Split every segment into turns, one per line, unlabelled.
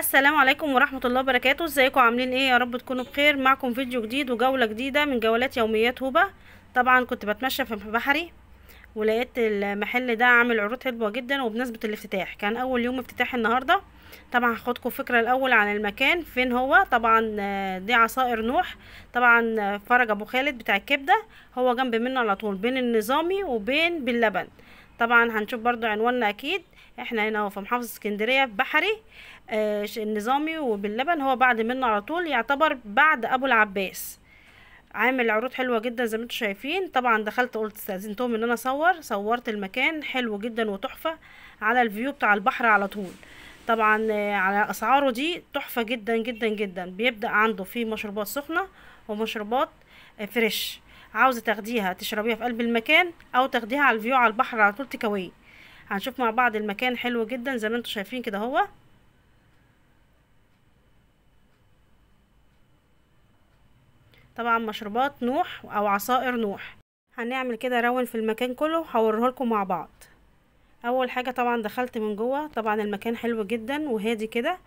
السلام عليكم ورحمة الله وبركاته. ازيكم عاملين ايه؟ يا رب تكونوا بخير. معكم فيديو جديد وجولة جديدة من جولات يوميات هبة. طبعا كنت بتمشى في بحري ولقيت المحل ده عامل عروض حلوة جدا، وبمناسبة الافتتاح كان اول يوم افتتاح النهاردة. طبعا هاخدكم فكرة الاول عن المكان فين هو. طبعا دي عصائر نوح، طبعا فرج ابو خالد بتاع الكبدة، هو جنب منه على طول بين النظامي وبين باللبن. طبعا هنشوف برضو عنواننا اكيد. احنا هنا في محافظة اسكندرية في بحري. النظامي وباللبن هو بعد منه على طول، يعتبر بعد ابو العباس. عامل عروض حلوه جدا زي ما انتم شايفين. طبعا دخلت قلت استاذنتهم ان انا صورت المكان حلو جدا وتحفه على الفيو بتاع البحر على طول. طبعا على اسعاره دي تحفه جدا جدا جدا. بيبدا عنده في مشروبات سخنه ومشروبات فريش، عاوزه تاخديها تشربيها في قلب المكان او تاخديها على الفيو على البحر على طول تكوي. هنشوف مع بعض المكان حلو جدا زي ما انتم شايفين كده. هو طبعا مشروبات نوح او عصائر نوح. هنعمل كده راون في المكان كله، هوريه لكم مع بعض. اول حاجه طبعا دخلت من جوه، طبعا المكان حلو جدا وهادي كده.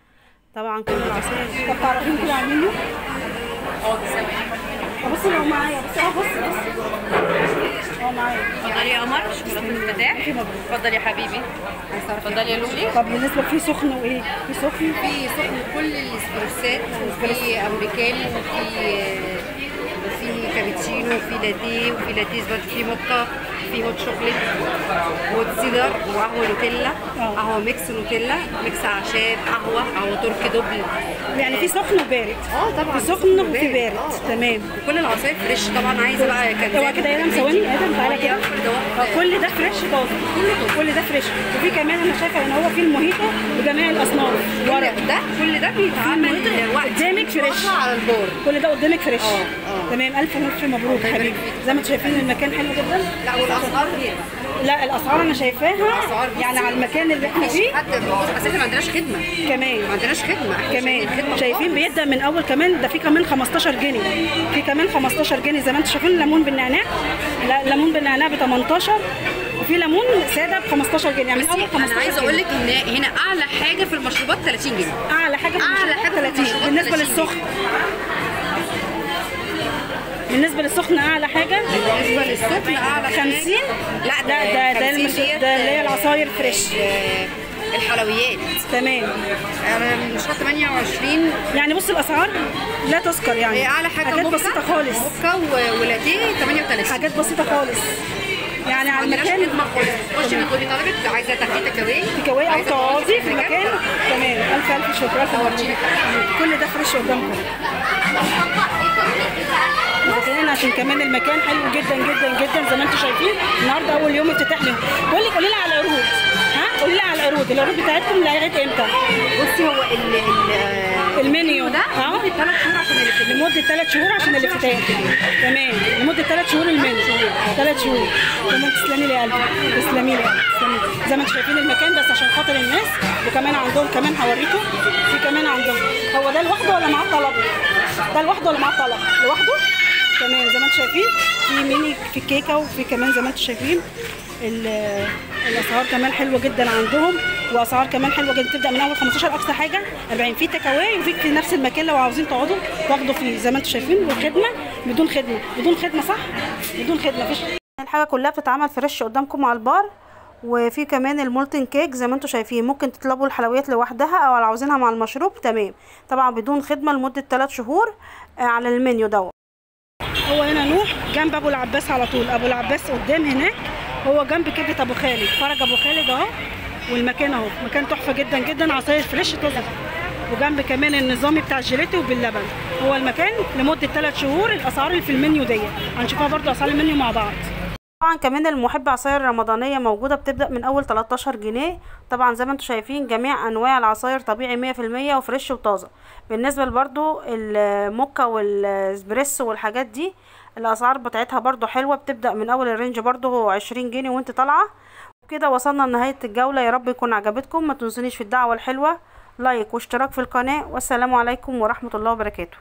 طبعا كل العصائر.
طب تعرفين كده عاملينه؟ بصي لو معايا، بصي معايا.
اتفضلي يا قمر، شوكولاته الافتتاح. اتفضلي يا حبيبي. اتفضلي يا لولي.
طب بالنسبه في سخن وايه؟ في سخن
كل الاسبريسات، وفي امريكاني، وفي كابتشينو، وفي لاتيه، وفي لاتيه برضه، في موكا، في هوت شوكليت، هوت سيدر، وقهوه نوتيلا، قهوه ميكس نوتيلا، ميكس اعشاب، قهوه تركي دوبل.
يعني في سخن وبارد.
طبعا
في سخن وفي بارد. تمام.
وكل العصاير فريش. طبعا عايزه بقى
هو كده يا ثواني ادم تعالى كده. كل ده فريش طازه، كل ده فريش. وفي كمان انا شايفه ان هو في الموهيتو بجميع الاصناف.
كل ده بيتعمل
قدامك فريش
على البار.
كل ده قدامك فريش. تمام. الف مبروك حبيبي. زي ما انتم شايفين المكان حلو جدا.
لا والاسعار هي،
لا الاسعار انا شايفاها يعني على المكان اللي احنا فيه.
بس احنا ما عندناش خدمه
كمان،
ما عندناش خدمه
كمان شايفين بيبدا من اول كمان. ده في كمان 15 جنيه، في كمان 15 جنيه زي ما انتم شايفين. ليمون بالنعناع، لا ليمون بالنعناع ب 18، وفي ليمون ساده ب 15 جنيه. يعني من اول 15
انا عايزه اقول لك ان هنا اعلى حاجه في المشروبات 30 جنيه.
اعلى حاجه في المشروبات 30. بالنسبه للسخن، بالنسبه للسخن اعلى حاجه.
بالنسبه للسخن اعلى
50.
لا
ده اللي هي العصاير فريش،
الحلويات.
تمام.
انا مش 28
يعني بص الاسعار لا تذكر. يعني
هي اعلى حاجه
حاجات بسيطه خالص.
موكا ولاتيه 38.
حاجات بسيطه خالص يعني على المكان.
خشي بتقولي طلبت عايزه تاخدي
تكاوي او تقعدي في المكان. تمام. الف شكر. كل ده فريش قدامكم عشان كمان المكان حلو جدا جدا جدا زي ما انتم شايفين. النهارده اول يوم افتتاح لهم. بقول لك قولي لي على العروض. قولي لي على العروض بتاعتكم لغايه امتى؟
بصي هو
المنيو ده
لمده 3 شهور عشان الافتتاح.
لمده 3 شهور عشان الافتتاح. تمام. لمده 3 شهور المنيو. 3 شهور. تمام. تسلمي لي يا قلبي، تسلمي لي يا قلبي. زي ما انتم شايفين المكان بس عشان خاطر الناس. وكمان عندهم كمان هوريكم في كمان عندهم. هو ده لوحده ولا معاه طلب؟ ده لوحده ولا معاه طلب؟ لوحده. تمام. زي ما انتم شايفين في ميني في الكيكه، وفي كمان زي ما انتم شايفين الاسعار كمان حلوه جدا عندهم. واسعار كمان حلوه جدا، تبدا من اول 15 اقصى حاجه 40. في تيك اواي وفي نفس المكان لو عاوزين تقعدوا تاخدوا فيه زي ما انتم شايفين. والخدمه بدون خدمه، بدون خدمه صح؟ بدون خدمه. مفيش
الحاجه كلها بتتعمل فريش قدامكم على البار. وفي كمان المولتن كيك زي ما انتم شايفين. ممكن تطلبوا الحلويات لوحدها او لو عاوزينها مع المشروب. تمام. طبعا بدون خدمه لمده 3 شهور على المنيو دوت.
هو هنا نوح جنب ابو العباس على طول. ابو العباس قدام هناك، هو جنب كبده ابو خالد، فرج ابو خالد اهو. والمكان اهو مكان تحفه جدا جدا، عصاير فريش طازه. وجنب كمان النظامي بتاع الجيلاتي وباللبن. هو المكان لمده 3 شهور. الاسعار اللي في المنيو دي هنشوفها برده، اسعار المنيو مع بعض.
طبعا كمان المحب عصاير رمضانيه موجوده، بتبدا من اول 13 جنيه. طبعا زي ما انتم شايفين جميع انواع العصاير طبيعي 100% وفريش وطازه. بالنسبه برضو الموكا والاسبريسو والحاجات دي الاسعار بتاعتها برضو حلوه، بتبدا من اول الرينج برضو 20 جنيه وانت طالعه. وكده وصلنا لنهايه الجوله. يا رب يكون عجبتكم. ما تنسونيش في الدعوه الحلوه لايك واشتراك في القناه. والسلام عليكم ورحمه الله وبركاته.